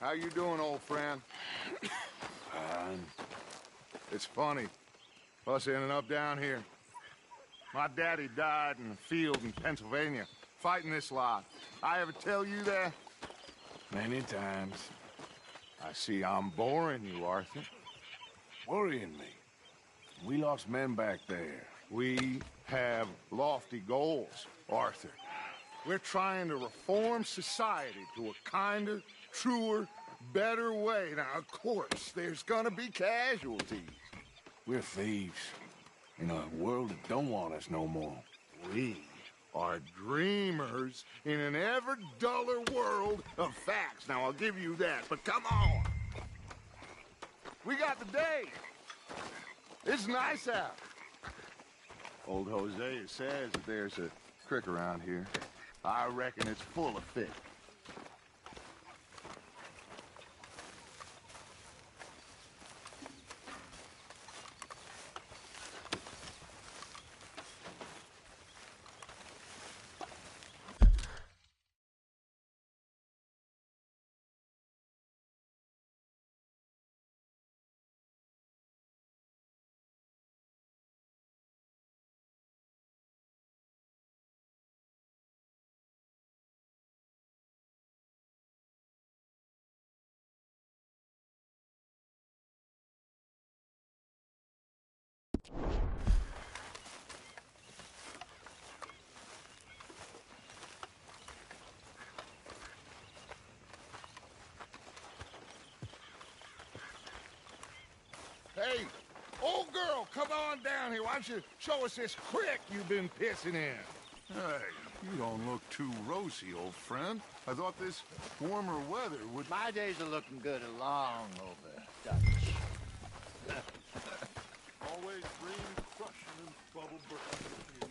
How you doing, old friend? Fine. It's funny. Us ending up down here. My daddy died in the field in Pennsylvania, fighting this lot. I ever tell you that? Many times. I see I'm boring you, Arthur. Worrying me. We lost men back there. We have lofty goals, Arthur. We're trying to reform society to a kinder, truer, better way. Now, of course, there's gonna be casualties. We're thieves. In a world that don't want us no more. We are dreamers in an ever duller world of facts. Now, I'll give you that, but come on. We got the day. It's nice out. Old Hosea says that there's a creek around here. I reckon it's full of fish. Hey, old girl, come on down here. Why don't you show us this creek you've been pissing in? Hey, you don't look too rosy, old friend. I thought this warmer weather would... My days are looking good along over, Dutch. Always green, crushing, and bubble bursting.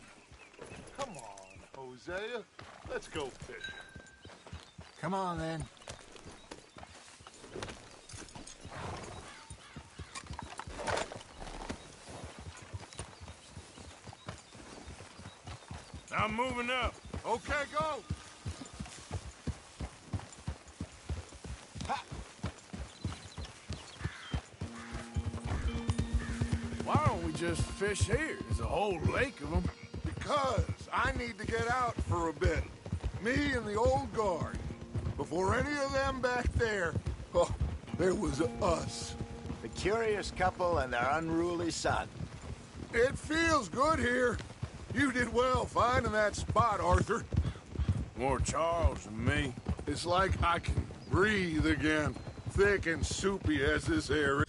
Come on, Hosea. Let's go fishing. Come on, then. I'm moving up. Okay, go. Why don't we just fish here? There's a whole lake of them. Because I need to get out for a bit. Me and the old guard. Before any of them back there, oh, there was us. The curious couple and their unruly son. It feels good here. You did well finding that spot, Arthur. More Charles than me. It's like I can breathe again, thick and soupy as this air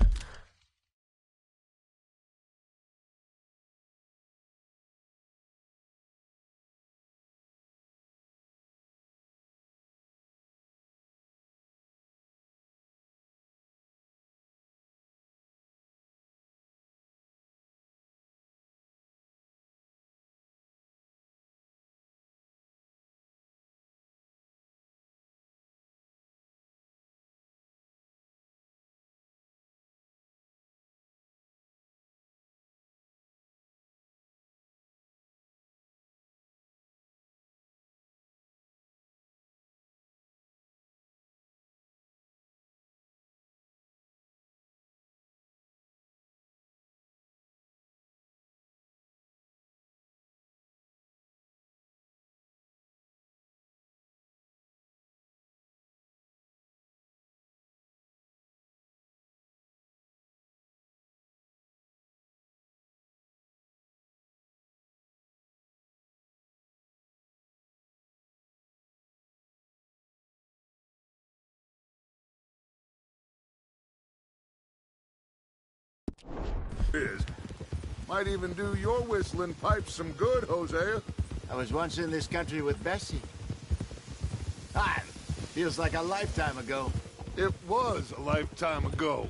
is. Might even do your whistling pipes some good, Hosea. I was once in this country with Bessie. Ah, feels like a lifetime ago. It was a lifetime ago.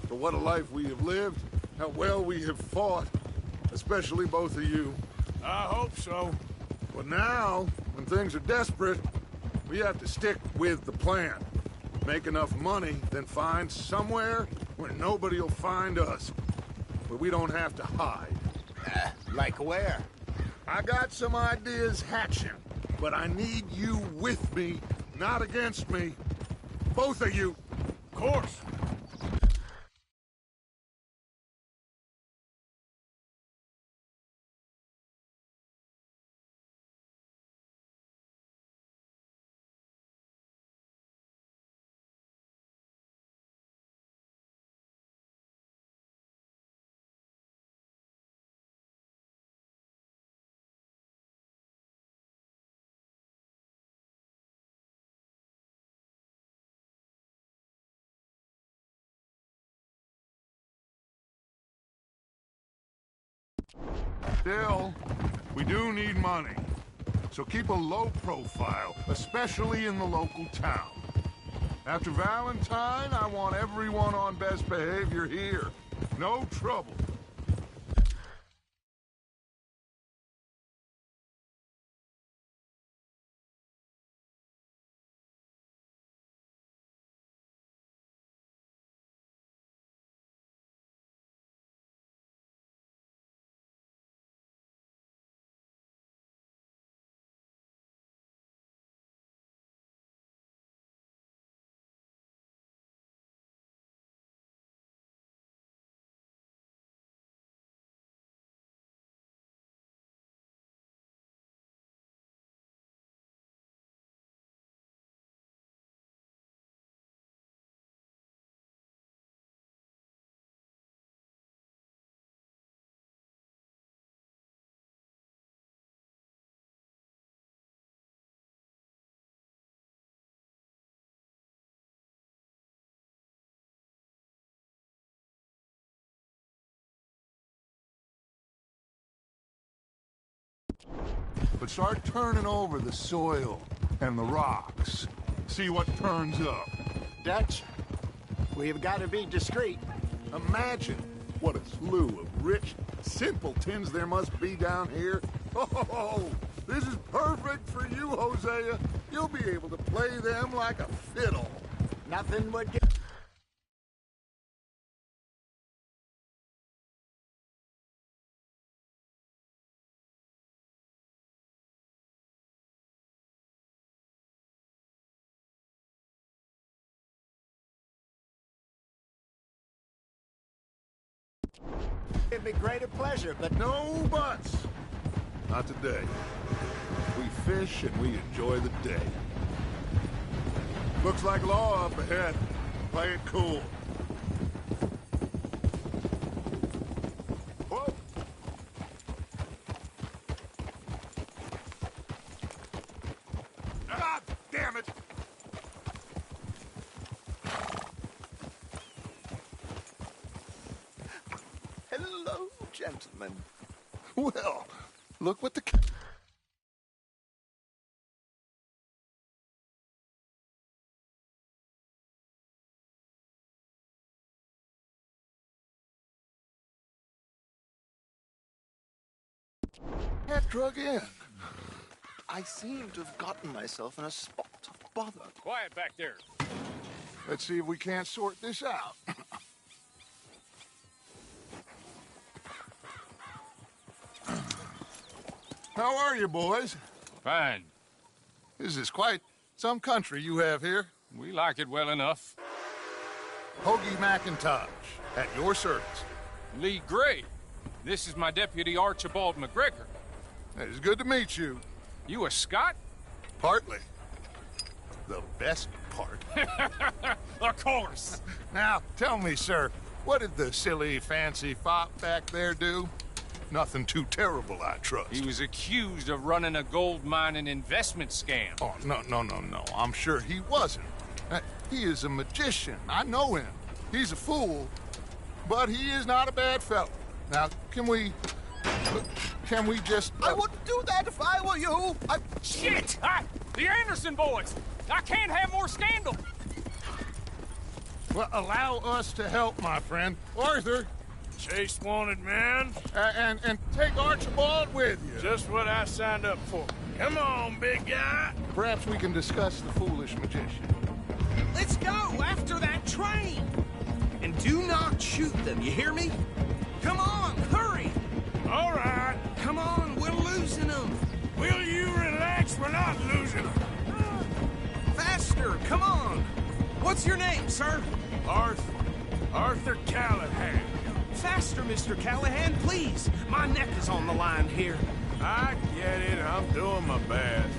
But what a life we have lived, how well we have fought, especially both of you. I hope so. But now, when things are desperate, we have to stick with the plan. Make enough money, then find somewhere where nobody will find us. Where we don't have to hide. Like where? I got some ideas hatching, but I need you with me, not against me. both of you. Of course. Still, we do need money. So keep a low profile, especially in the local town. After Valentine, I want everyone on best behavior here. No trouble. But start turning over the soil and the rocks. See what turns up. Dutch, we've got to be discreet. Imagine what a slew of rich simpletons there must be down here. Oh, this is perfect for you, Hosea. You'll be able to play them like a fiddle. Nothing would get... It'd be greater pleasure, but No buts. Not today. We fish and we enjoy the day. Looks like law up ahead. Play it cool. Whoa. Ah, damn it! hello, gentlemen. Well, look what the... cat drug in. I seem to have gotten myself in a spot of bother. Quiet back there. Let's see if we can't sort this out. How are you, boys? Fine. This is quite some country you have here. We like it well enough. Hoagie McIntosh, at your service. Lee Gray. This is my deputy Archibald McGregor. It's good to meet you. You a Scot? Partly. The best part. Of course. Now, tell me, sir, what did the silly, fancy fop back there do? Nothing too terrible, I trust. He was accused of running a gold mining investment scam. Oh, no. I'm sure he wasn't. He is a magician. I know him. He's a fool, but he is not a bad fellow. Now, can we just... I wouldn't do that if I were you. Shit! The Anderson boys! I can't have more scandal! Well, allow us to help, my friend. Arthur, Chase wanted man. and take Archibald with you. Just what I signed up for. Come on, big guy. Perhaps we can discuss the foolish magician. Let's go after that train! And do not shoot them, you hear me? Come on, hurry! All right. Come on, we're losing them! Will you relax? We're not losing them. Faster, come on! What's your name, sir? Arthur Callahan. Faster, Mr. Callahan, please. My neck is on the line here. I get it. I'm doing my best.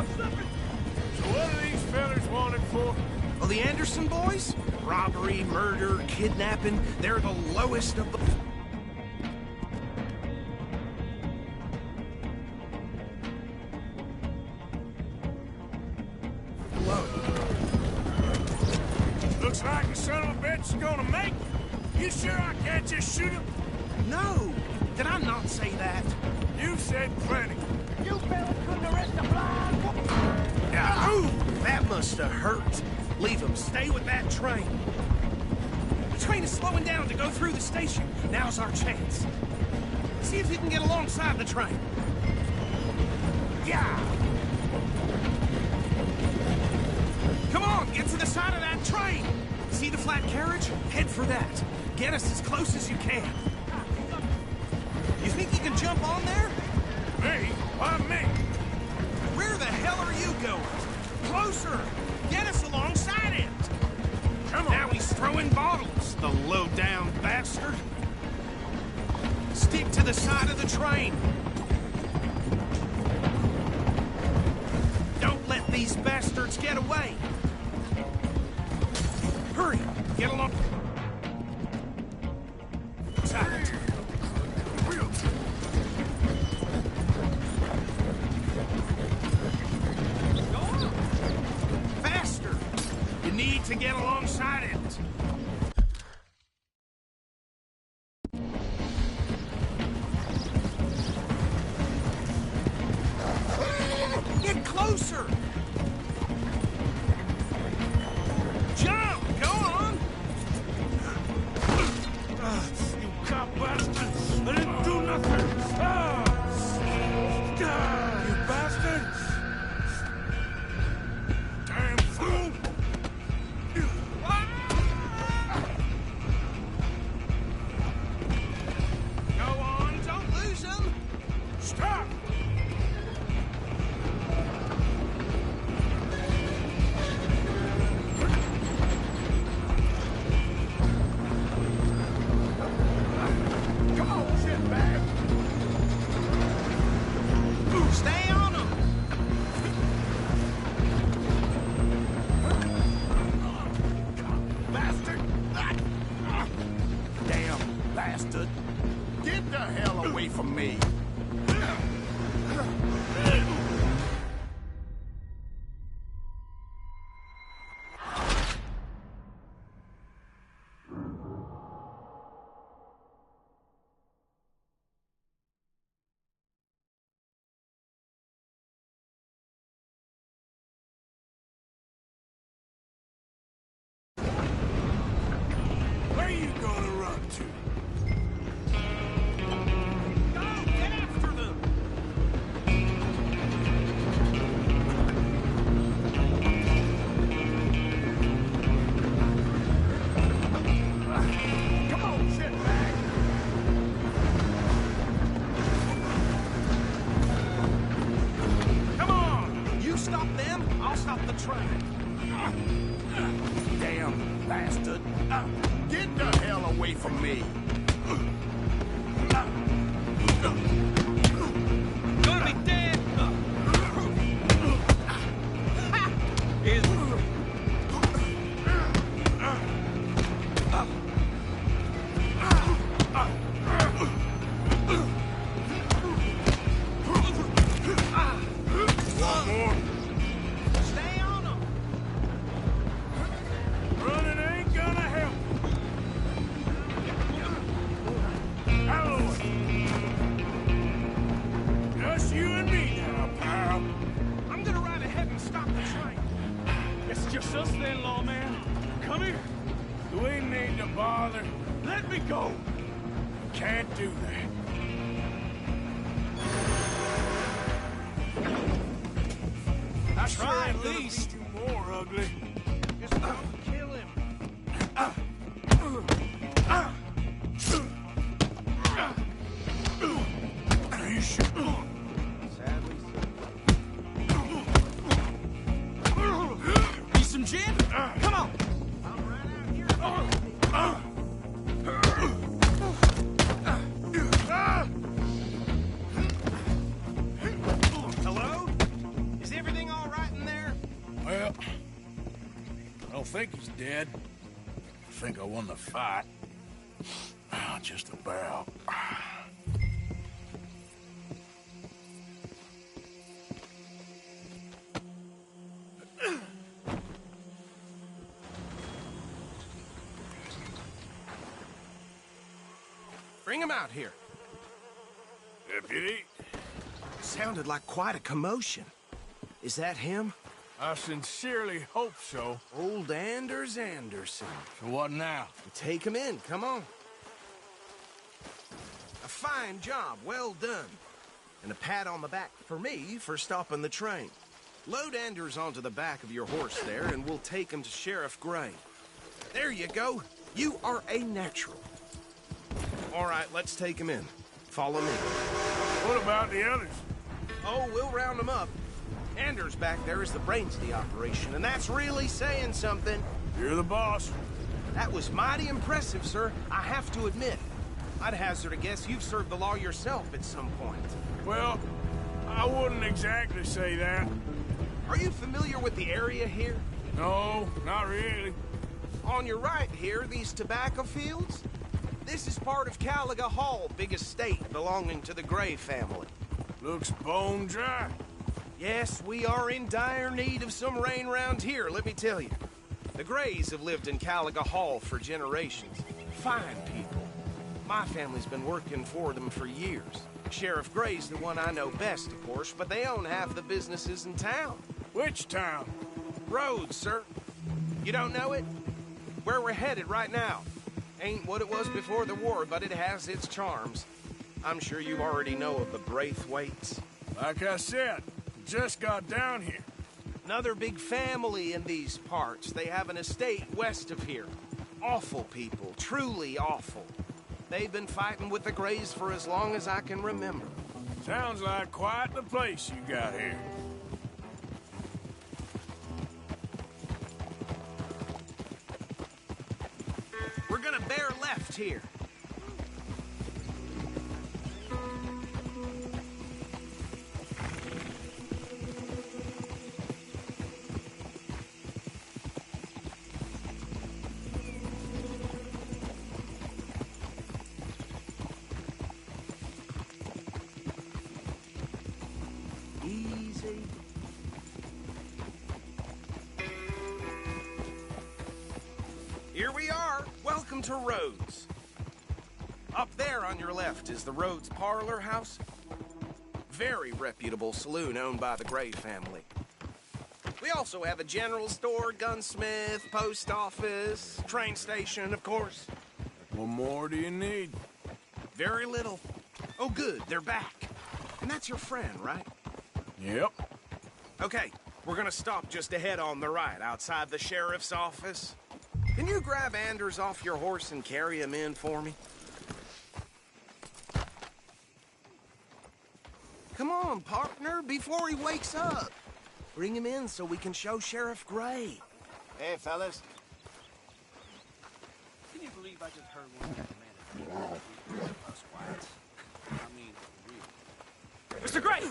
So what are these fellas wanted for? Well, the Anderson boys? Robbery, murder, kidnapping. They're the lowest of the... Looks like the son of a bitch is gonna make it. You sure I can't just shoot him? No! Did I not say that? You said plenty. You fellas couldn't arrest a blind woman. Ooh, that must have hurt. Leave him. Stay with that train. The train is slowing down to go through the station. Now's our chance. See if you can get alongside the train. Yeah! Come on, get to the side of that train. See the flat carriage? Head for that. Get us as close as you can. You think you can jump on there? Me? Why me? Where the hell are you going? Closer! Get us alongside it! Come on. Now he's throwing bottles, the low-down bastard. Stick to the side of the train. Don't let these bastards get away. Hurry, get along. Side. Faster! You need to get alongside it. Get closer! Jump! Go on! You cop bastards! I didn't do nothing! You bastards! Damn fool! Go on, don't lose them! Stop! Come on, shitbag. Stay on them! Bastard. Damn bastard! Get the hell away from me. Where you gonna run to? Go, get after them! Come on, shitbag. Come on! You stop them, I'll stop the train. Damn bastard! Get the hell away from me. Gonna be dead! Is... Stay on them! Running ain't gonna help. Out of the way. Just you and me now, pal. I'm gonna ride ahead and stop the train. It's just us then, lawman. Come here. Do we need to bother? Let me go. Can't do that. I Try at least. You more ugly. Just don't kill him. You should. Need some gin? Come on. think he's dead. I think I won the fight. Just about. Bring him out here. Deputy, Sounded like quite a commotion. Is that him? I sincerely hope so. Old Anders Anderson. So what now? Take him in, come on. A fine job, well done. And a pat on the back for me for stopping the train. Load Anders onto the back of your horse there, and we'll take him to Sheriff Gray. There you go. You are a natural. All right, let's take him in. Follow me. What about the others? Oh, we'll round them up. Anders back there is the brains of the operation, and that's really saying something. You're the boss. That was mighty impressive, sir. I have to admit. I'd hazard a guess you've served the law yourself at some point. Well, I wouldn't exactly say that. Are you familiar with the area here? No, not really. On your right here, these tobacco fields? This is part of Caliga Hall, big estate belonging to the Gray family. Looks bone dry. Yes, we are in dire need of some rain round here, let me tell you. The Grays have lived in Caliga Hall for generations. Fine people. My family's been working for them for years. Sheriff Gray's the one I know best, of course, but they own half the businesses in town. Which town? Rhodes, sir. You don't know it? Where we're headed right now. Ain't what it was before the war, but it has its charms. I'm sure you already know of the Braithwaites. Like I said, just got down here. Another big family in these parts. They have an estate west of here. Awful people, truly awful. They've been fighting with the Grays for as long as I can remember. Sounds like quite the place you got here. We're gonna bear left here. Easy. Here we are. Welcome to Rhodes. Up there on your left is the Rhodes Parlor House. Very reputable saloon owned by the Gray family. We also have a general store, gunsmith, post office, train station, of course. What more do you need? Very little. Oh, good, they're back. And that's your friend, right? Yep. Okay, we're gonna stop just ahead on the right, outside the sheriff's office. Can you grab Anders off your horse and carry him in for me? Come on, partner, before he wakes up. Bring him in so we can show Sheriff Gray. Hey, fellas. Can you believe I just heard one of the man us whites? I mean, real. Mr. Gray!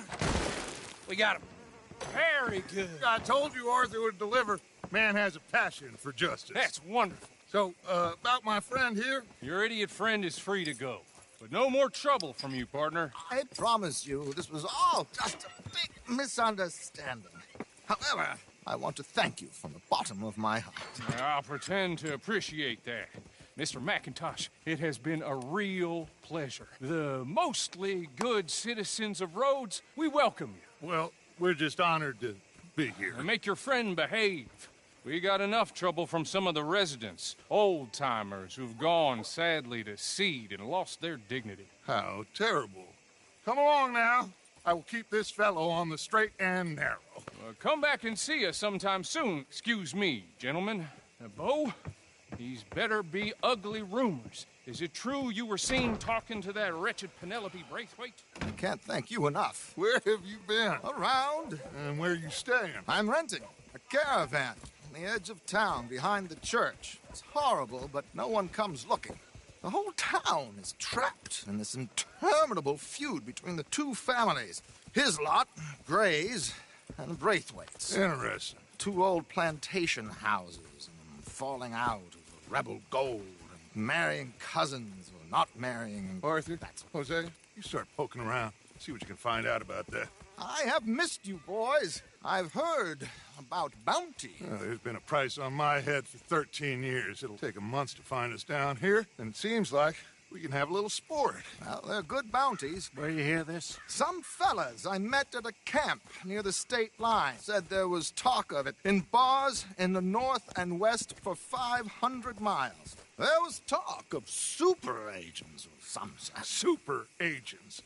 We got him. Very good. I told you Arthur would deliver. Man has a passion for justice. That's wonderful. So, about my friend here? Your idiot friend is free to go. But no more trouble from you, partner. I promise you, this was all just a big misunderstanding. However, I want to thank you from the bottom of my heart. I'll pretend to appreciate that. Mr. McIntosh, it has been a real pleasure. The mostly good citizens of Rhodes, we welcome you. Well, we're just honored to be here. And make your friend behave. We got enough trouble from some of the residents, old-timers who've gone, sadly, to seed and lost their dignity. How terrible. Come along now. I will keep this fellow on the straight and narrow. Come back and see us sometime soon. Excuse me, gentlemen. Bo, these better be ugly rumors. Is it true you were seen talking to that wretched Penelope Braithwaite? I can't thank you enough. Where have you been? Around. And where are you staying? I'm renting a caravan on the edge of town behind the church. It's horrible, but no one comes looking. The whole town is trapped in this interminable feud between the two families. His lot, Gray's, and Braithwaite's. Interesting. Two old plantation houses, falling out over rebel gold and marrying cousins or not marrying. And Arthur, Hosea, you start poking around. See what you can find out about that. I have missed you, boys. I've heard about bounty. Well, there's been a price on my head for 13 years. It'll take 'em months to find us down here, and it seems like we can have a little sport. Well, they're good bounties. Where you hear this? Some fellas I met at a camp near the state line said there was talk of it in bars in the north and west for 500 miles. There was talk of super agents or some such. Super agents.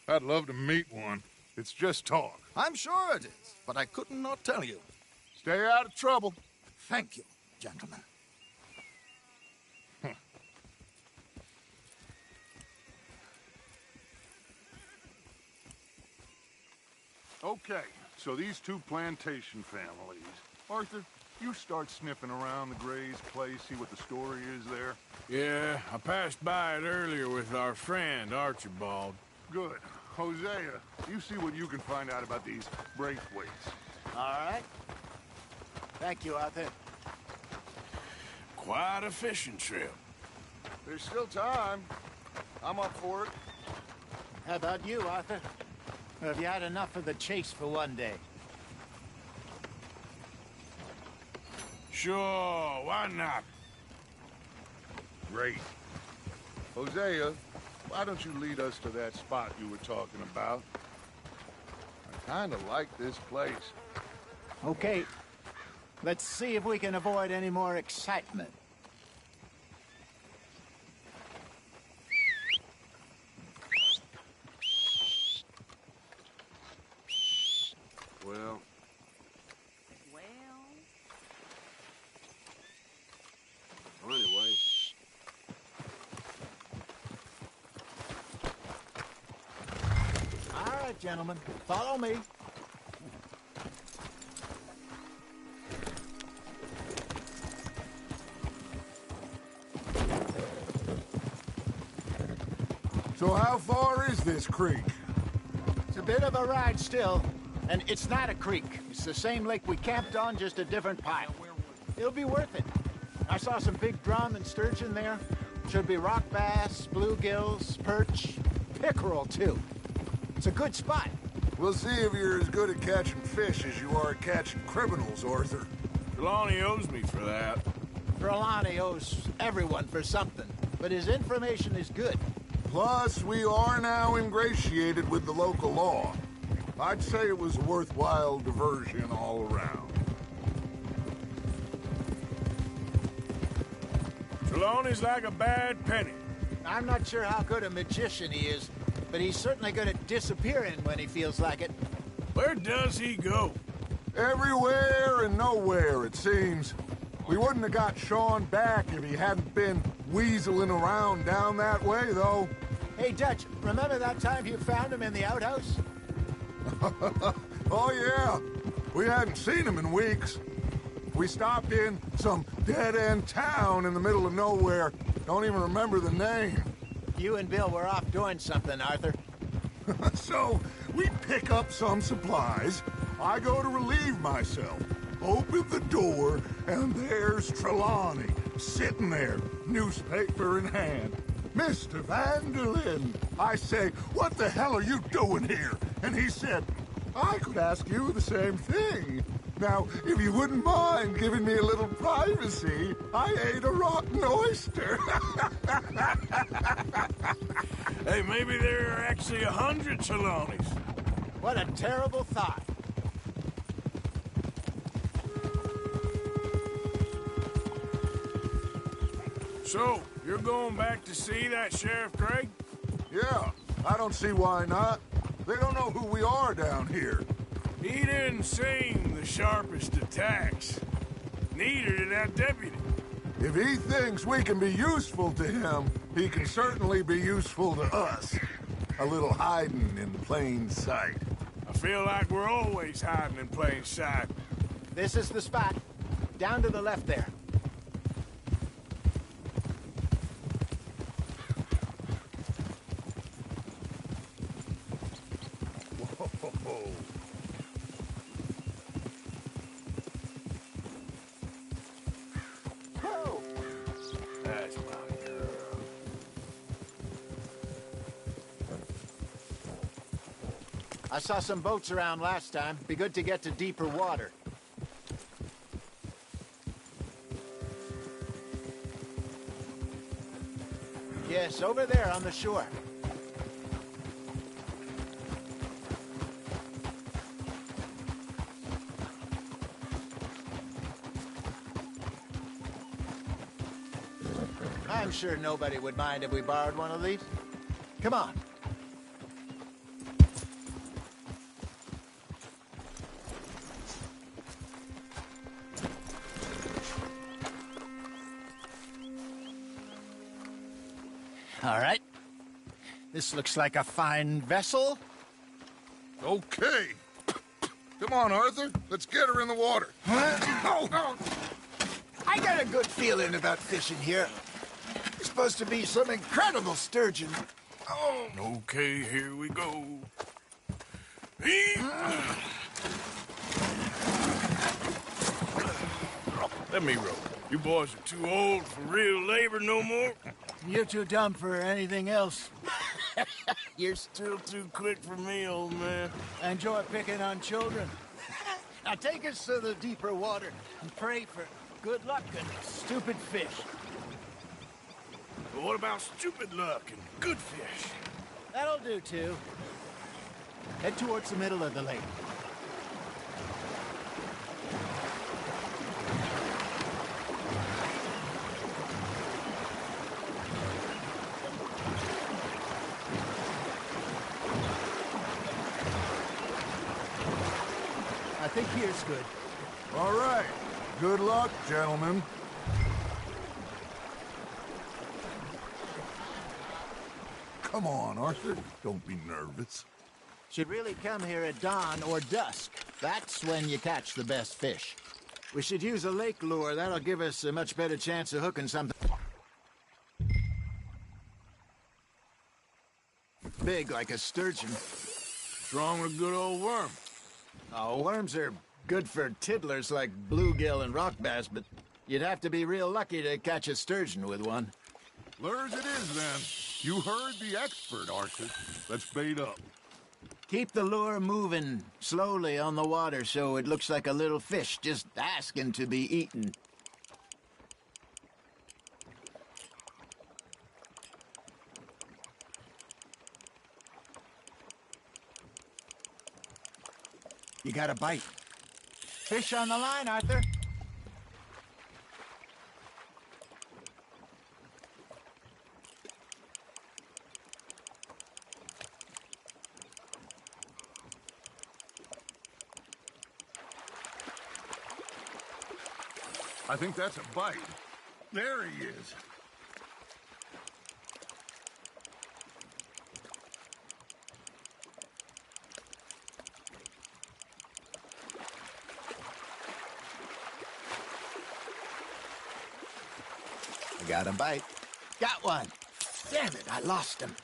I'd love to meet one. It's just talk. I'm sure it is, but I couldn't not tell you. Stay out of trouble. Thank you, gentlemen. Okay, so these two plantation families. Arthur, you start sniffing around the Gray's place, see what the story is there. Yeah, I passed by it earlier with our friend, Archibald. Good. Hosea, you see what you can find out about these Braithwaites. All right. Thank you, Arthur. Quite a fishing trip. There's still time. I'm up for it. How about you, Arthur? Or have you had enough of the chase for one day? Sure, why not? Great. Hosea, why don't you lead us to that spot you were talking about? I kind of like this place. Okay. Let's see if we can avoid any more excitement. Well, anyway. All right, gentlemen. Follow me. So how far is this creek? It's a bit of a ride still. And it's not a creek. It's the same lake we camped on, just a different pile. It'll be worth it. I saw some big drum and sturgeon there. Should be rock bass, bluegills, perch, pickerel, too. It's a good spot. We'll see if you're as good at catching fish as you are at catching criminals, Arthur. Trelawney owes me for that. Trelawney owes everyone for something, but his information is good. Plus, we are now ingratiated with the local law. I'd say it was a worthwhile diversion all around. Trelawney's like a bad penny. I'm not sure how good a magician he is, but he's certainly good at disappearing when he feels like it. Where does he go? Everywhere and nowhere, it seems. We wouldn't have got Sean back if he hadn't been weaseling around down that way, though. Hey, Dutch, remember that time you found him in the outhouse? Oh, yeah. We hadn't seen him in weeks. We stopped in some dead-end town in the middle of nowhere. Don't even remember the name. You and Bill were off doing something, Arthur. So, we pick up some supplies. I go to relieve myself. Open the door, and there's Trelawney, sitting there, newspaper in hand. Mr. Vanderlyn. I say, what the hell are you doing here? And he said, I could ask you the same thing. Now, if you wouldn't mind giving me a little privacy, I ate a rotten oyster. Hey, maybe there are actually 100 Trelawneys. What a terrible thought. So, you're going back to see that Sheriff Gray? Yeah, I don't see why not. They don't know who we are down here. He didn't seem the sharpest attacks. Neither did that deputy. If he thinks we can be useful to him, he can certainly be useful to us. A little hiding in plain sight. I feel like we're always hiding in plain sight. This is the spot. Down to the left there. Whoa. I saw some boats around last time. Be good to get to deeper water. Yes, over there on the shore. I'm sure nobody would mind if we borrowed one of these. Come on. All right. This looks like a fine vessel. Okay. Come on, Arthur. Let's get her in the water. I got a good feeling about fishing here. It's supposed to be some incredible sturgeon. Okay, here we go. Let me row. You boys are too old for real labor no more. You're too dumb for anything else. You're still too quick for me, old man. Enjoy picking on children. Now take us to the deeper water and pray for good luck and stupid fish. But what about stupid luck and good fish? That'll do, too. Head towards the middle of the lake. I think here's good. All right. Good luck, gentlemen. Come on, Arthur. Don't be nervous. Should really come here at dawn or dusk. That's when you catch the best fish. We should use a lake lure. That'll give us a much better chance of hooking something big like a sturgeon. What's wrong with a good old worm? Oh, worms are good for tiddlers like bluegill and rock bass, but you'd have to be real lucky to catch a sturgeon with one. Lures it is, then. You heard the expert, Arthur. Let's bait up. Keep the lure moving slowly on the water so it looks like a little fish just asking to be eaten. You got a bite. Fish on the line, Arthur. I think that's a bite. There he is. Got a bite. Got one. Damn it, I lost him.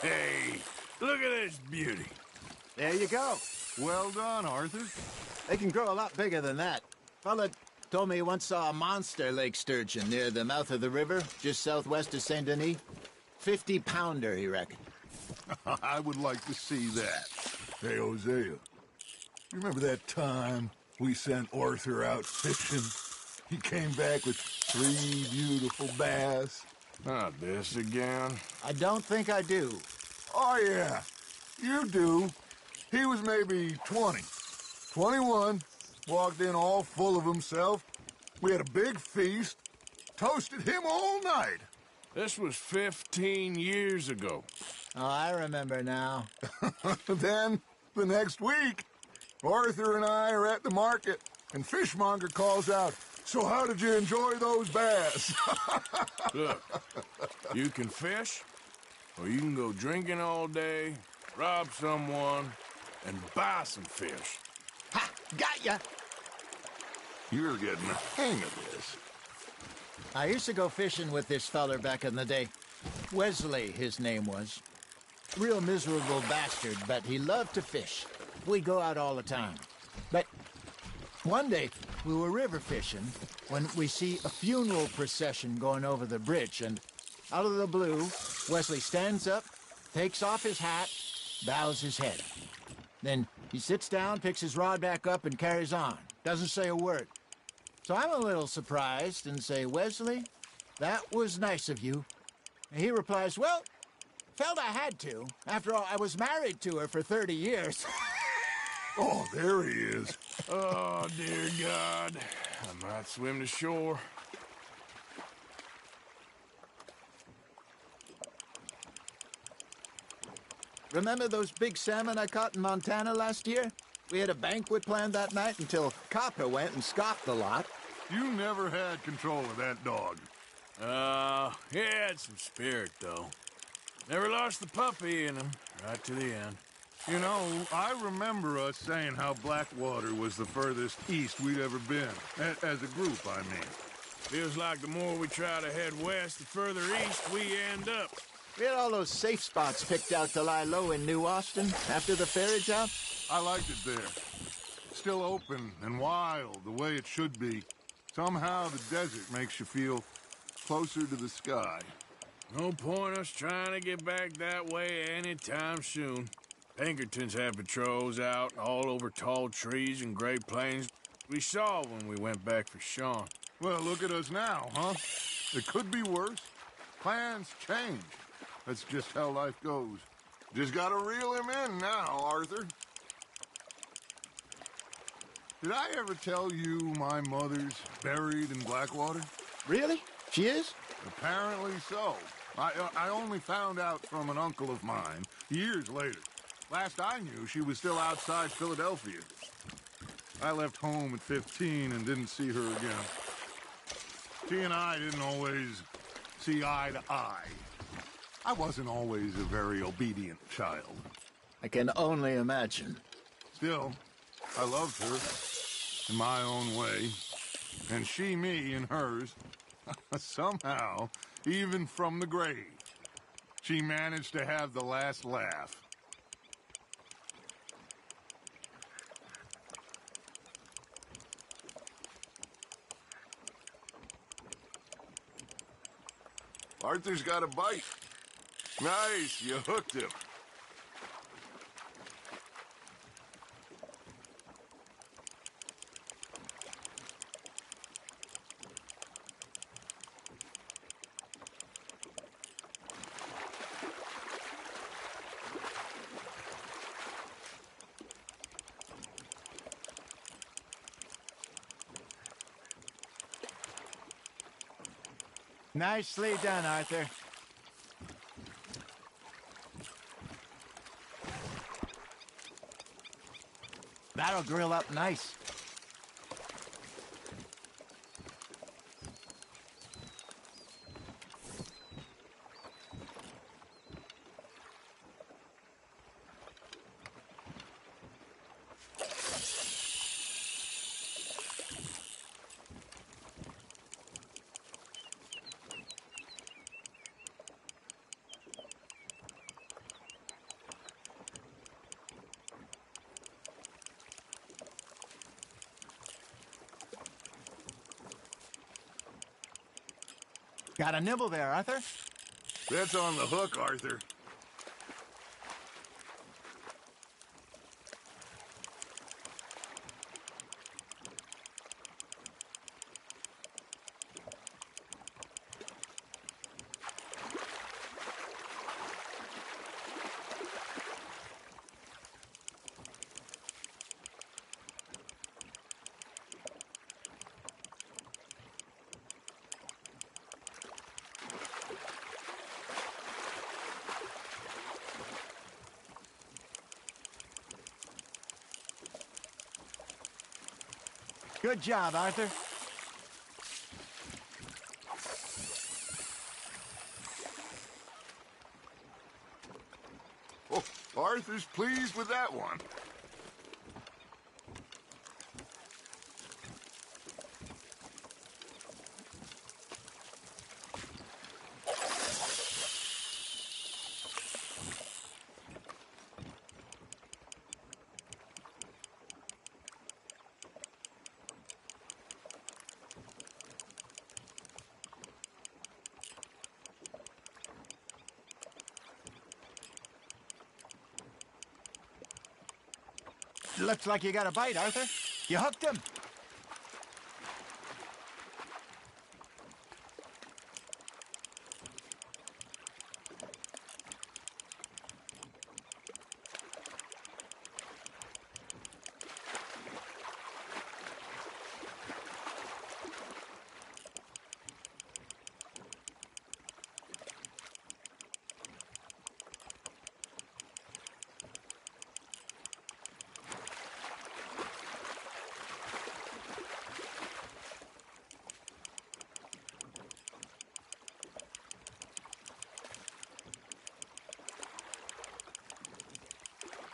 Hey, look at this beauty. There you go. Well done, Arthur. They can grow a lot bigger than that. Fella told me he once saw a monster lake sturgeon near the mouth of the river, just southwest of Saint Denis. 50-pounder, he reckoned. I would like to see that. Hey, Hosea, you remember that time we sent Arthur out fishing? He came back with 3 beautiful bass. Not this again. I don't think I do. Oh, yeah, you do. He was maybe 20, 21, walked in all full of himself. We had a big feast, toasted him all night. This was 15 years ago. Oh, I remember now. Then, the next week, Arthur and I are at the market, and Fishmonger calls out, "So how did you enjoy those bass?" Look, you can fish, or you can go drinking all day, rob someone, and buy some fish. Ha! Got ya! You're getting the hang of this. I used to go fishing with this feller back in the day. Wesley, his name was. real miserable bastard, but he loved to fish. We go out all the time. But one day, we were river fishing when we see a funeral procession going over the bridge, and out of the blue, Wesley stands up, takes off his hat, bows his head. Then he sits down, picks his rod back up, and carries on. Doesn't say a word. So I'm a little surprised and say, Wesley, that was nice of you. And he replies, well, felt I had to. After all, I was married to her for 30 years. Oh, there he is. Oh, dear God. I might swim to shore. Remember those big salmon I caught in Montana last year? We had a banquet planned that night until Copper went and scoffed the lot. You never had control of that dog. He had some spirit, though. Never lost the puppy in him, right to the end. You know, I remember us saying how Blackwater was the furthest east we'd ever been. As a group, I mean. Feels like the more we try to head west, the further east we end up. We had all those safe spots picked out to lie low in New Austin after the ferry job. I liked it there. Still open and wild, the way it should be. Somehow the desert makes you feel closer to the sky. No point us trying to get back that way anytime soon. Pinkertons had patrols out all over tall trees and Great Plains. We saw when we went back for Sean. Well, look at us now, huh? It could be worse. Plans change. That's just how life goes. Just gotta reel him in now, Arthur. Did I ever tell you my mother's buried in Blackwater? Really? She is? Apparently so. I only found out from an uncle of mine years later. Last I knew, she was still outside Philadelphia. I left home at 15 and didn't see her again. She and I didn't always see eye to eye. I wasn't always a very obedient child. I can only imagine. Still, I loved her in my own way, and she me in hers. Somehow, even from the grave, she managed to have the last laugh. Arthur's got a bite. Nice, you hooked him. Nicely done, Arthur. That'll grill up nice. Got a nibble there, Arthur? That's on the hook, Arthur. Good job, Arthur. Oh, Arthur's pleased with that one. Looks like you got a bite, Arthur. You hooked him.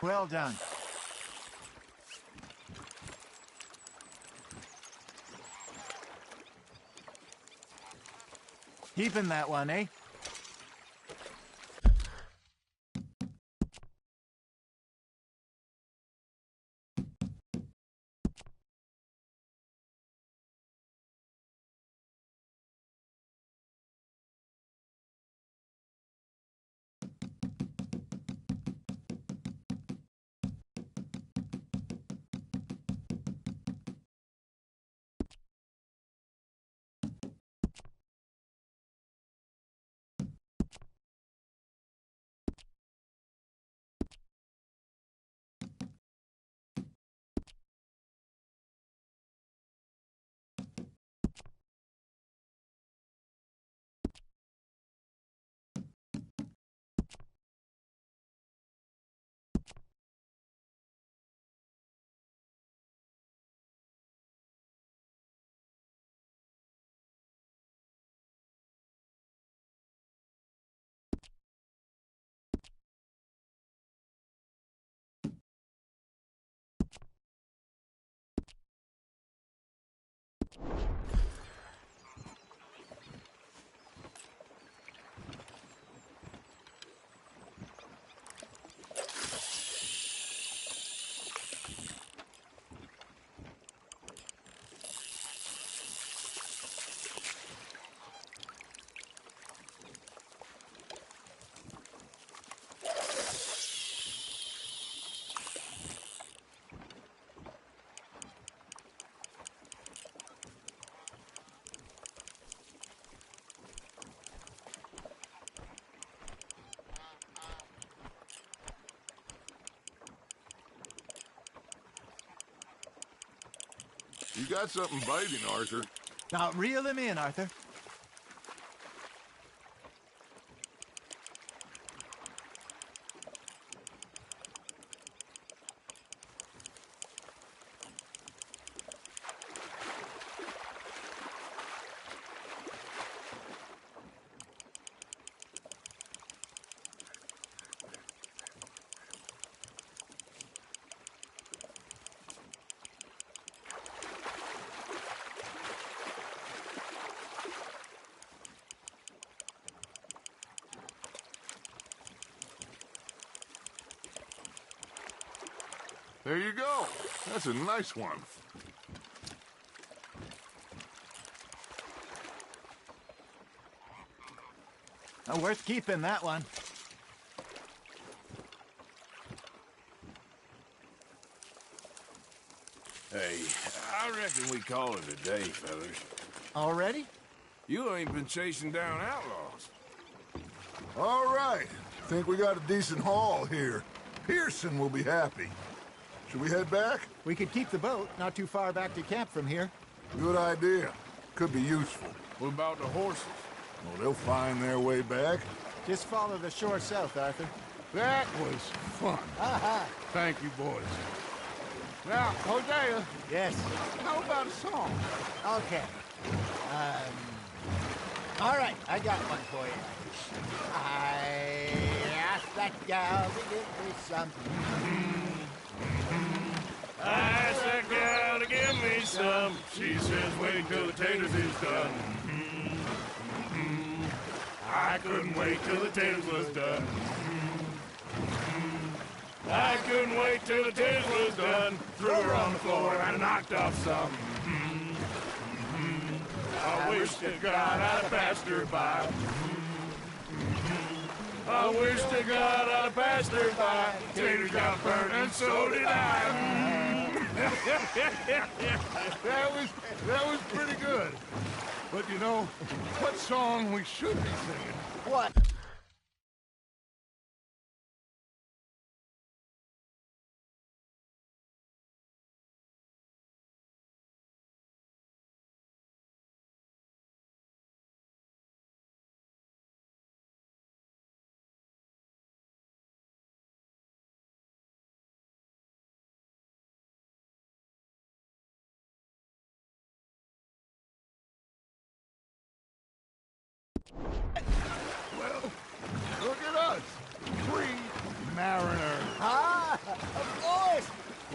Well done. Keeping that one, eh? You got something biting, Arthur. Now reel him in, Arthur. There you go. That's a nice one. Worth keeping, that one. Hey, I reckon we call it a day, fellas. Already? You ain't been chasing down outlaws. All right. Think we got a decent haul here. Pearson will be happy. Should we head back? We could keep the boat not too far back to camp from here. Good idea. Could be useful. What about the horses? Well, they'll find their way back. Just follow the shore south, Arthur. That was fun. Aha! Thank you, boys. Now, Hosea, Yes. how about a song? Okay. All right, I got one for you. I asked that gal to give me some. I asked that gal to give me some. She says, wait till the taters is done. I couldn't wait till the taters was done. I couldn't wait till the taters was done. Threw her on the floor and I knocked off some. I wish to God I'd passed her by. I wish to God I'd passed her by. Taters got burnt and so did I. That was pretty good. But you know, what song we should be singing? What? Well, look at us. Three mariners. Ah, of course.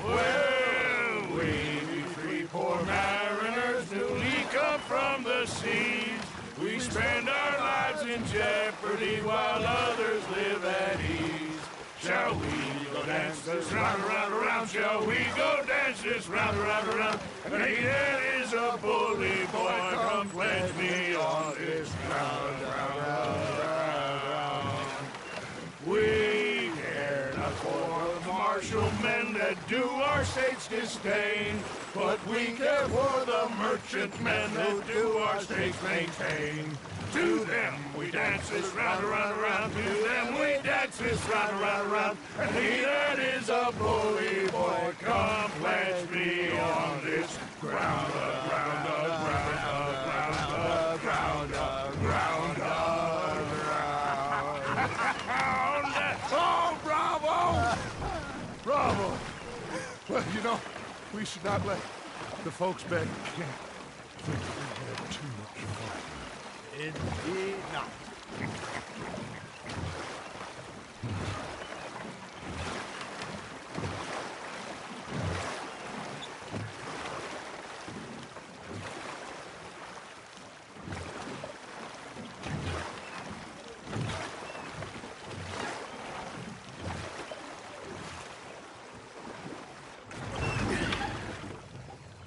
Well, we three poor mariners newly come from the seas. We spend our lives in jeopardy while others live at ease. Shall we go dance this round, around, around? Shall we go dance this round, around, around? And he that is a bully boy, come pledge me on this ground, round, round, round. We care not for the martial men that do our state's disdain, but we care for the merchant men that do our state's maintain. To them we dance this round, around, around. To them we dance this round, around, around. And he that is a bully boy, come pledge me on this ground, ground, ground, ground, ground, ground, ground. Oh, bravo! Bravo! Well, you know, we should not let the folks back in camp think we had too much fun. Indeed not.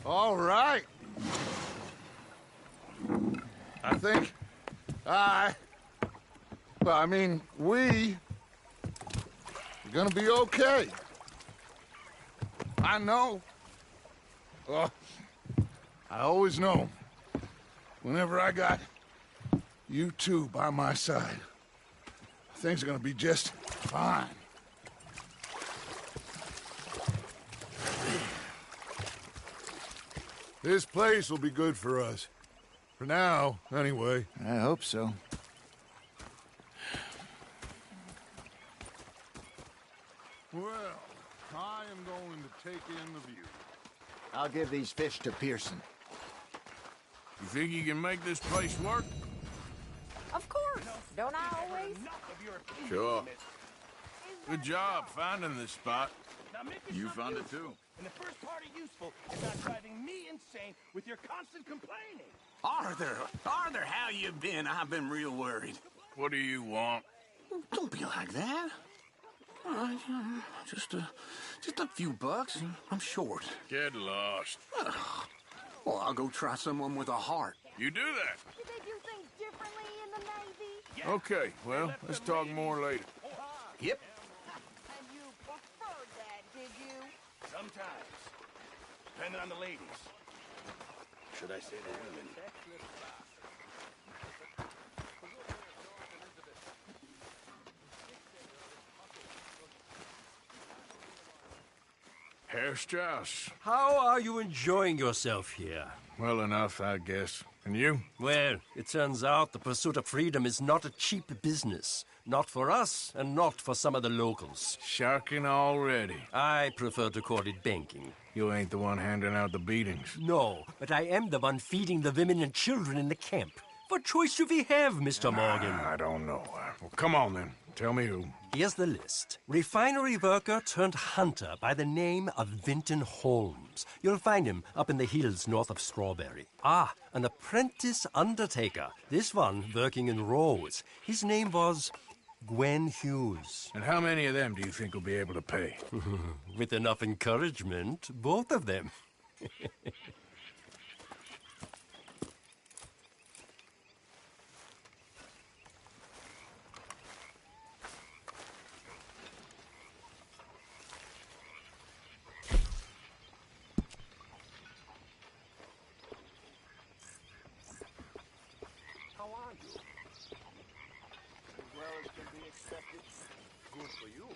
All right. I think we're gonna be okay. I know. Oh, I always know. Whenever I got you two by my side, things are gonna be just fine. This place will be good for us. For now, anyway. I hope so. Well, I am going to take in the view. I'll give these fish to Pearson. You think you can make this place work? Of course. Don't I always? Sure. Good job finding this spot. You found it too. And the first part of useful is not driving me insane with your constant complaining. Arthur, how you been? I've been real worried. What do you want? Don't be like that. Just a few bucks. I'm short. Get lost. Well, I'll go try someone with a heart. You do that. Did they do things differently in the Navy? Okay, well, let's talk more later. Yep. And you preferred that, did you? Sometimes. Depending on the ladies. Should I say the women? Herr Strauss. How are you enjoying yourself here? Well enough, I guess. And you? Well, it turns out the pursuit of freedom is not a cheap business. Not for us, and not for some of the locals. Sharking already. I prefer to call it banking. You ain't the one handing out the beatings. No, but I am the one feeding the women and children in the camp. What choice do we have, Mr. Morgan? I don't know. Well, come on, then. Tell me who. Here's the list. Refinery worker turned hunter by the name of Vinton Holmes. You'll find him up in the hills north of Strawberry. Ah, an apprentice undertaker. This one working in rows. His name was Gwen Hughes. And how many of them do you think will be able to pay? With enough encouragement, both of them. accepted. Good for you.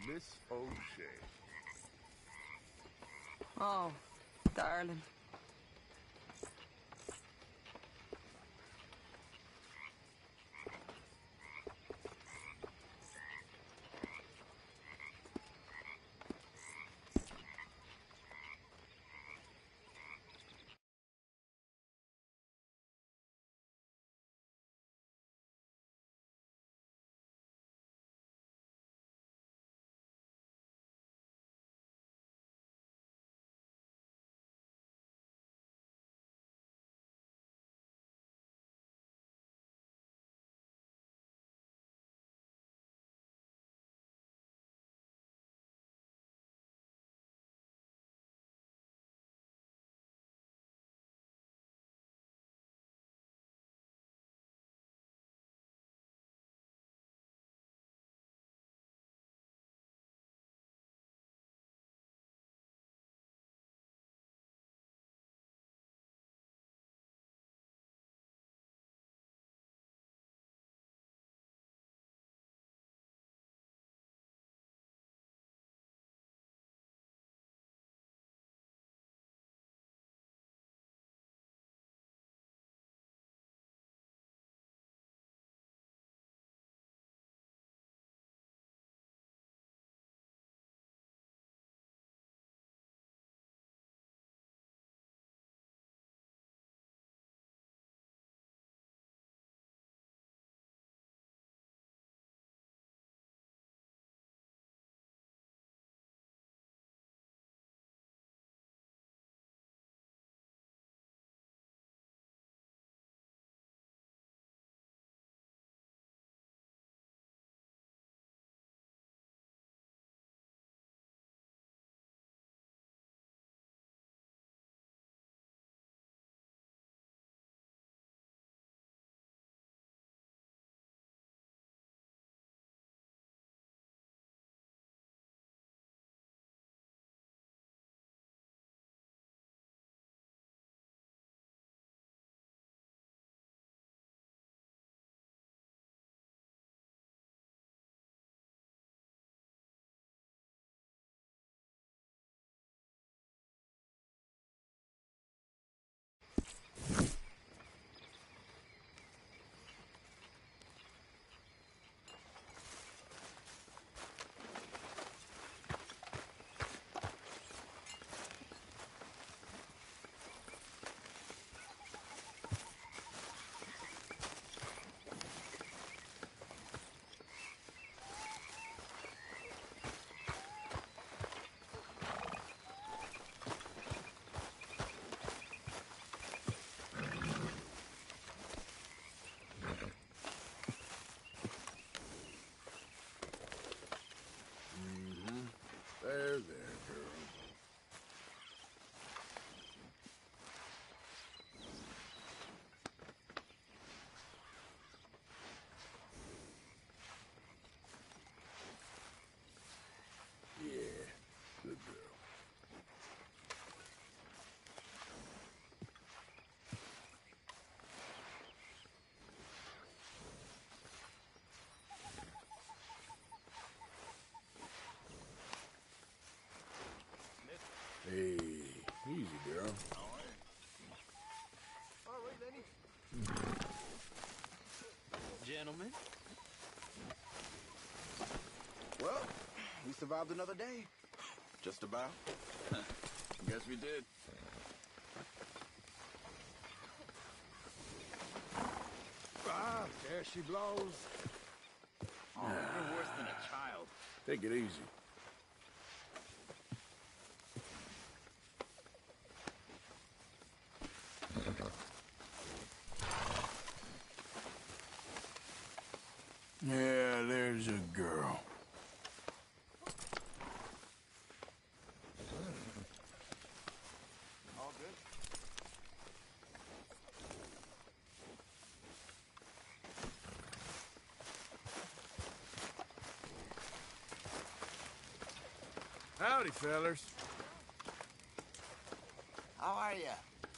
Miss O'Shea. Oh, darling. There, girl. Yeah, good girl. Hey, easy, girl. All right, Lenny. Gentlemen. Well, we survived another day. Just about. Guess we did. Ah, there she blows. Oh, you're worse than a child. Take it easy. Yeah, there's a girl. All good? Howdy, fellers. How are you?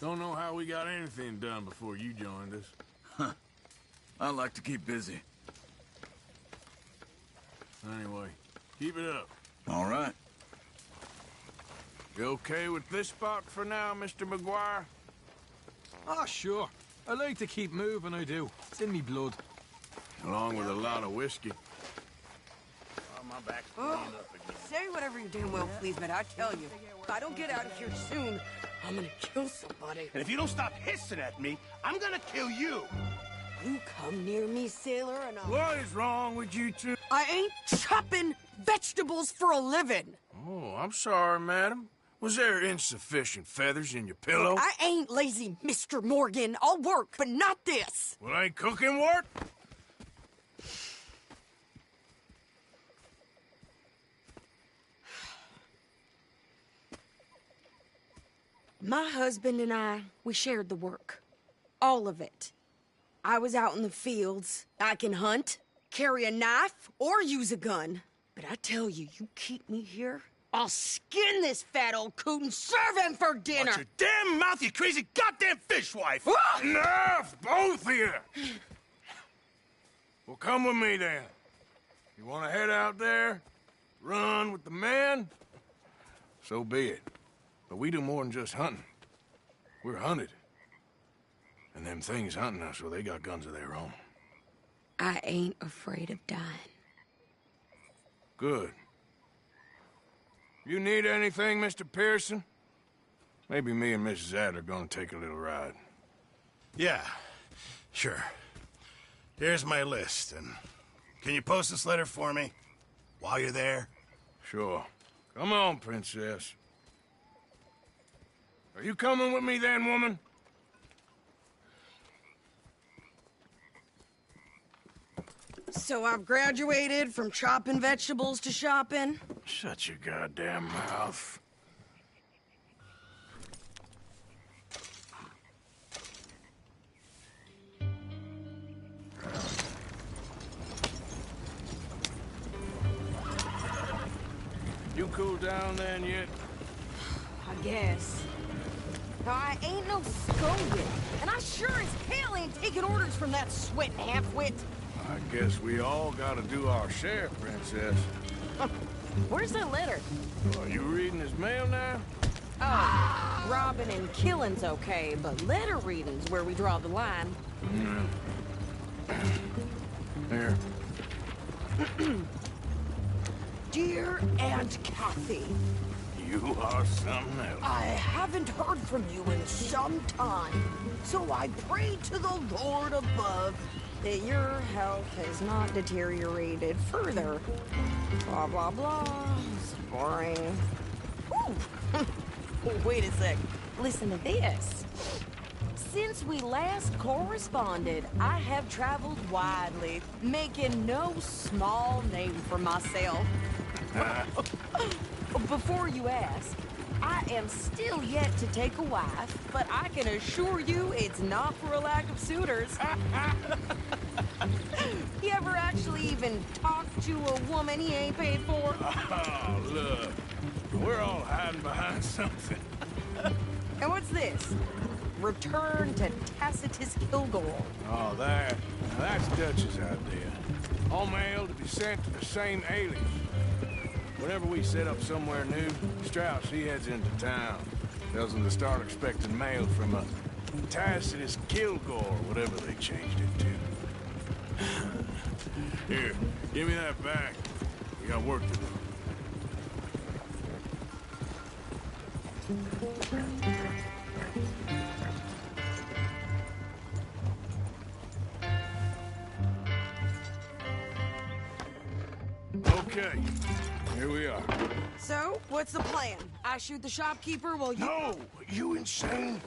Don't know how we got anything done before you joined us. I like to keep busy. Anyway, keep it up. All right. You okay with this spot for now, Mr. McGuire? Ah, sure. I like to keep moving, I do. It's in me blood. Along with a lot of whiskey. Oh, my back's Oh, bleeding up again. say whatever you damn well please, but I tell you, if I don't get out of here soon, I'm gonna kill somebody. And if you don't stop hissing at me, I'm gonna kill you. You come near me, sailor, and I'll... What is wrong with you two? I ain't chopping vegetables for a living. Oh, I'm sorry, madam. Was there insufficient feathers in your pillow? I ain't lazy, Mr. Morgan. I'll work, but not this. Well, ain't cooking work? My husband and I, we shared the work. All of it. I was out in the fields. I can hunt, carry a knife, or use a gun. But I tell you, you keep me here, I'll skin this fat old coot and serve him for dinner. Watch your damn mouth, you crazy goddamn fishwife! Enough, both of you! Well, come with me, then. You want to head out there, run with the men? So be it. But we do more than just hunting. We're hunted. And them things hunting us, well, they got guns of their own. I ain't afraid of dying. Good. You need anything, Mr. Pearson? Maybe me and Mrs. Adler gonna take a little ride. Yeah, sure. Here's my list, and can you post this letter for me while you're there? Sure. Come on, Princess. Are you coming with me then, woman? So I've graduated from chopping vegetables to shopping. Shut your goddamn mouth. You cooled down then yet? I guess. Now, I ain't no scolded, and I sure as hell ain't taking orders from that sweating half-wit. I guess we all gotta do our share, Princess. Where's that letter? Are you reading his mail now? Oh, robbing and killing's okay, but letter reading's where we draw the line. Here. Dear Aunt Kathy, You are something else. I haven't heard from you in some time, so I pray to the Lord above that your health has not deteriorated further. Blah, blah, blah. It's boring. Ooh. Wait a sec. Listen to this. Since we last corresponded, I have traveled widely, making no small name for myself. Before you ask, I am still yet to take a wife, but I can assure you it's not for a lack of suitors. You ever actually even talk to a woman he ain't paid for? Oh, look. We're all hiding behind something. And what's this? Return to Tacitus Kilgore. Oh, that's Dutch's idea. All mail to be sent to the same alias. Whenever we set up somewhere new, Strauss, he heads into town. Tells them to start expecting mail from a Tacitus Kilgore, whatever they changed it to. Here, give me that back. We got work to do. Okay, here we are. So, what's the plan? I shoot the shopkeeper while you... No! You insane?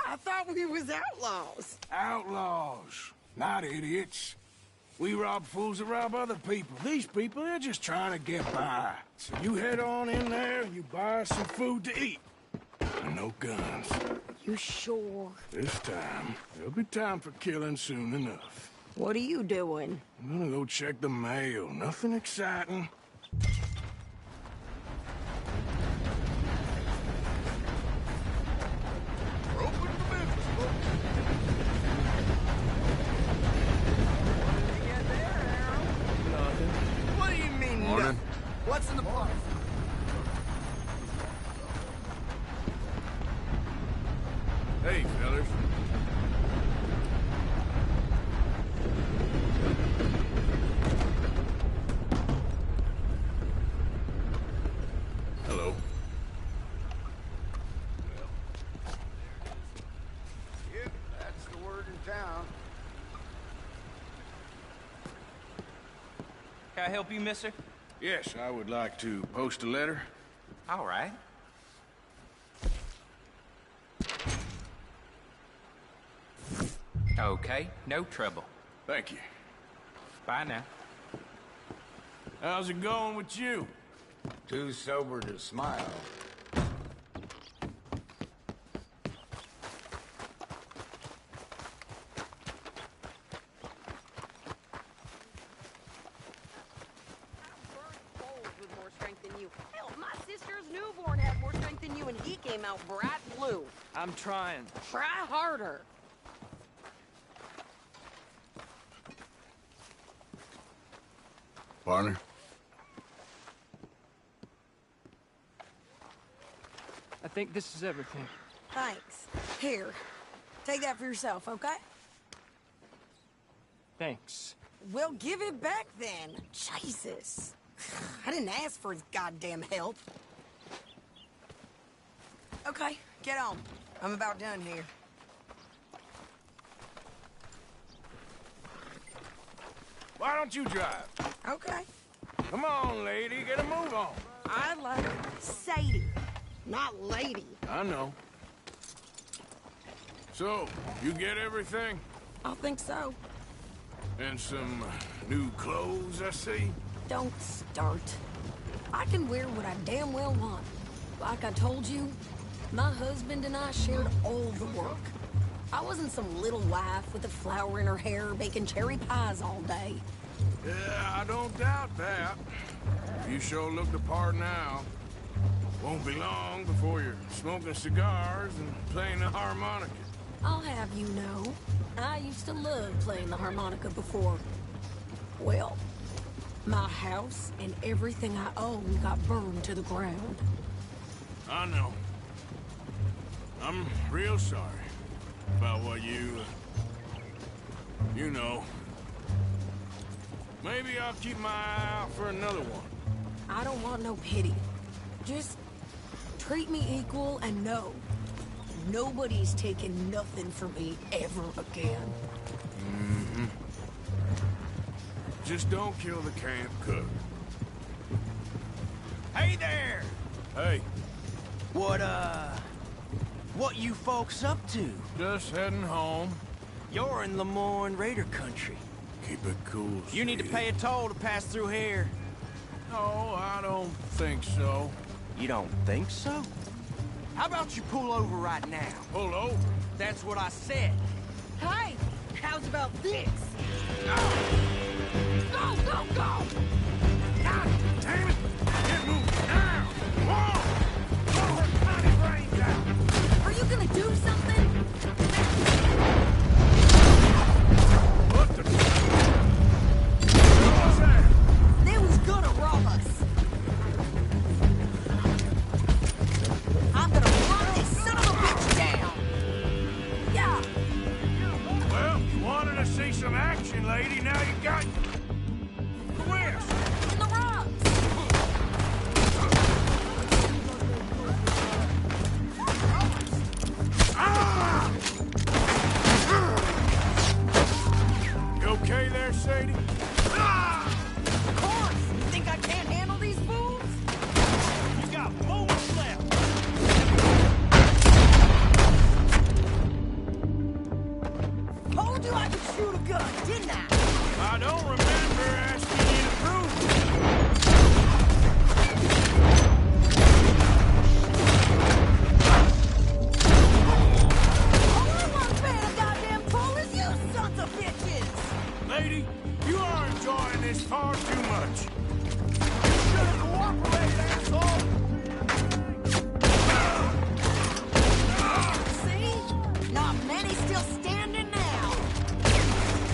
I thought we was outlaws. Outlaws, not idiots. We rob fools that rob other people. These people, they're just trying to get by. So you head on in there and you buy us some food to eat. And no guns. You sure? This time, there'll be time for killing soon enough. What are you doing? I'm gonna go check the mail. Nothing exciting. We're open for business, folks. What do you mean, Morning. nothing? What's in the box? Hey, fellas. Hello. Yep, that's the word in town. Can I help you, mister? Yes, I would like to post a letter. All right. Okay, no trouble. Thank you. Bye now. How's it going with you? Too sober to smile. With more strength than you. Hell, my sister's newborn had more strength than you, and he came out bright blue. I'm trying. Try harder. Partner? I think this is everything. Thanks. Here, take that for yourself, okay? Thanks. Well, give it back then. Jesus. I didn't ask for his goddamn help. Okay, get on. I'm about done here. Why don't you drive? Okay. Come on, lady, get a move on. I like Sadie, not lady. I know. So, you get everything? I think so. And some new clothes, I see? Don't start. I can wear what I damn well want. Like I told you, my husband and I shared all the work. I wasn't some little wife with a flower in her hair baking cherry pies all day. Yeah, I don't doubt that. You sure look the part now. Won't be long before you're smoking cigars and playing the harmonica. I'll have you know, I used to love playing the harmonica before. Well, my house and everything I own got burned to the ground. I know. I'm real sorry about what you know. Maybe I'll keep my eye out for another one. I don't want no pity. Just treat me equal and know nobody's taking nothing from me ever again. Mm-hmm. Just don't kill the camp cook. Hey there! Hey. What you folks up to? Just heading home. You're in Lemoyne Raider country. Keep it cool, You need to sweetie. pay a toll to pass through here. No, I don't think so. You don't think so? How about you pull over right now? Pull over? That's what I said. Hey, how's about this? Go, go, go! God damn it! Get moving now! Whoa! Blow her tiny brains out! Are you gonna do something? What the... What was that? They was gonna rob us. I'm gonna run this son of a bitch down. Yeah. Well, you wanted to see some action, lady. Now you got... Twist! In the rocks. Ah! You okay there, Sadie? Ah! Of course. You think I can't handle these fools? You got moments left. Told you I could shoot a gun, didn't I? I don't You are enjoying this far too much. Should've cooperated, asshole! See? Not many still standing now.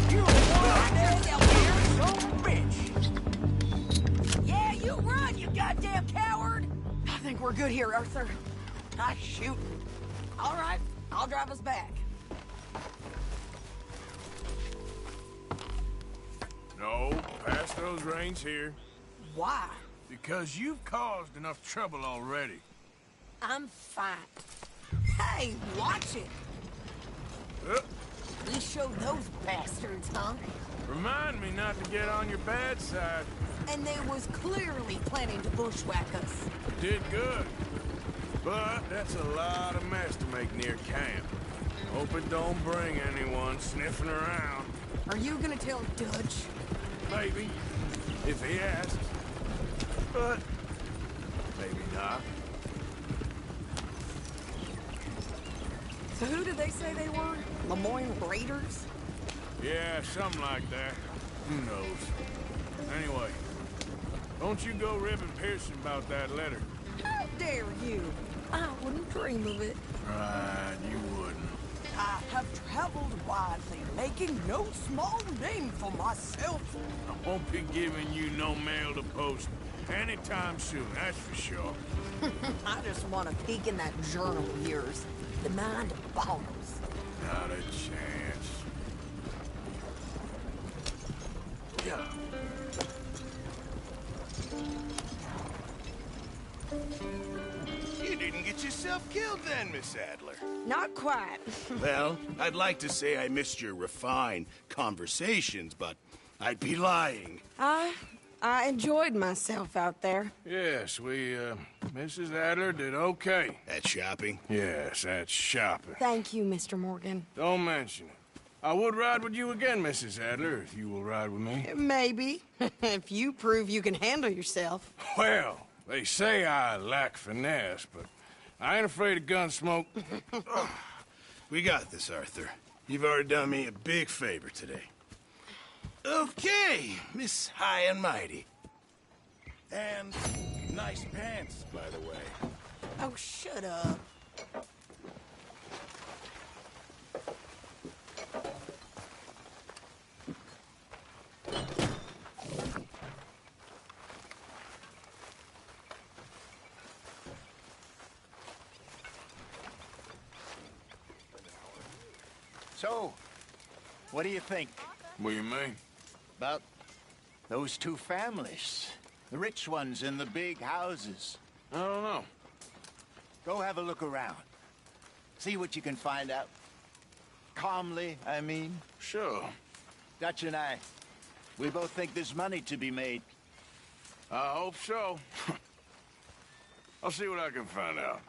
You want yourself here, bitch. Yeah, you run, you goddamn coward. I think we're good here, Arthur. I shoot. All right, I'll drive us back. No, pass those reins here. Why? Because you've caused enough trouble already. I'm fine. Hey, watch it. We showed those bastards, huh? Remind me not to get on your bad side. And they was clearly planning to bushwhack us. Did good. But that's a lot of mess to make near camp. Hope it don't bring anyone sniffing around. Are you gonna tell Dutch? Maybe, if he asks. But maybe not. So who did they say they were? Lemoyne Raiders? Yeah, something like that. Who knows? Anyway, don't you go ribbing Pearson about that letter. How dare you? I wouldn't dream of it. Right, you wouldn't. I have traveled widely, making no small name for myself. I won't be giving you no mail to post anytime soon, that's for sure. I just want to peek in that journal of yours. The mind boggles. Not a chance. Yeah. You didn't get yourself killed then, Miss Adler. Not quite. Well, I'd like to say I missed your refined conversations, but I'd be lying. I enjoyed myself out there. Yes, Mrs. Adler did okay. At shopping? Yes, at shopping. Thank you, Mr. Morgan. Don't mention it. I would ride with you again, Mrs. Adler, if you will ride with me. Maybe. If you prove you can handle yourself. Well, they say I lack finesse, but I ain't afraid of gun smoke. We got this, Arthur. You've already done me a big favor today. Okay, Miss High and Mighty. And nice pants, by the way. Oh, shut up. So, what do you think? What do you mean? About those two families. The rich ones in the big houses. I don't know. Go have a look around. See what you can find out. Calmly, I mean. Sure. Dutch and I, we both think there's money to be made. I hope so. I'll see what I can find out.